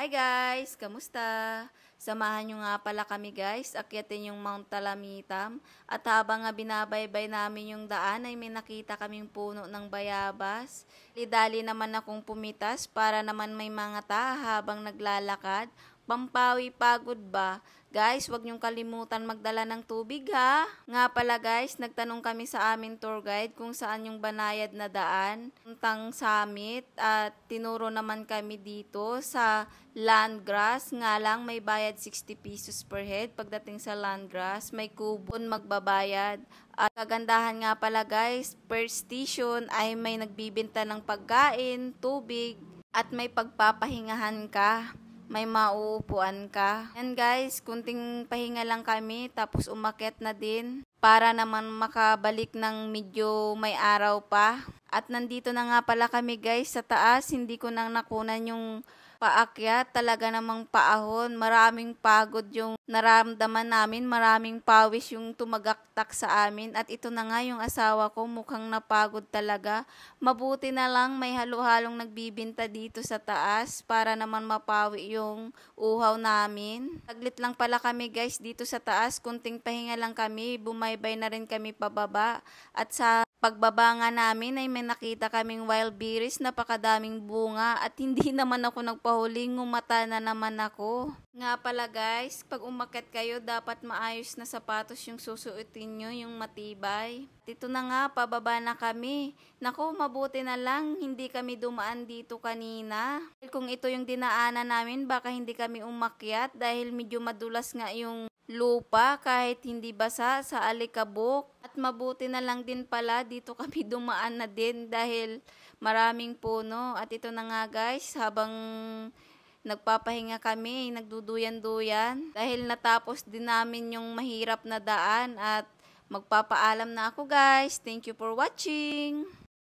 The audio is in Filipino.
Hi guys! Kamusta? Samahan nyo nga pala kami guys, akyatin yung Mount Talamitam. At habang nga binabaybay namin yung daan ay may nakita kaming puno ng bayabas. Lidali naman akong pumitas para naman may mga taha habang naglalakad. Pampawi pagod ba? Guys, wag niyong kalimutan magdala ng tubig ha. Nga pala guys, nagtanong kami sa aming tour guide kung saan yung banayad na daan, puntang summit, at tinuro naman kami dito sa Landgrass. Nga lang may bayad 60 pesos per head. Pagdating sa Landgrass, may kupon magbabayad. At kagandahan nga pala guys, per station ay may nagbibenta ng pagkain, tubig, at may pagpapahingahan ka. May mauupuan ka. Yan guys, kunting pahinga lang kami tapos umakyat na din para naman makabalik ng medyo may araw pa. At nandito na nga pala kami guys sa taas, hindi ko nang nakunan yung paakyat, talaga namang paahon, maraming pagod yung naramdaman namin, maraming pawis yung tumagaktak sa amin, at ito na nga yung asawa ko, mukhang napagod talaga. Mabuti na lang may halo-halong nagbibinta dito sa taas para naman mapawi yung uhaw namin. Saglit lang pala kami guys dito sa taas, kunting pahinga lang kami, bumaybay na rin kami pababa, at sa pagbaba nga namin ay may nakita kaming wild berries, napakadaming bunga, at hindi naman ako nagpahuling, ngumata na naman ako. Nga pala guys, pag umakyat kayo dapat maayos na sapatos yung susuotin nyo, yung matibay. Dito na nga, pababa na kami. Naku, mabuti na lang hindi kami dumaan dito kanina. Kung ito yung dinaanan namin, baka hindi kami umakyat dahil medyo madulas nga yung lupa kahit hindi basa sa alikabok. At mabuti na lang din pala dito kami dumaan na din dahil maraming puno. At ito na nga guys, habang nagpapahinga kami, nagduduyan-duyan dahil natapos din namin yung mahirap na daan, at magpapaalam na ako guys. Thank you for watching!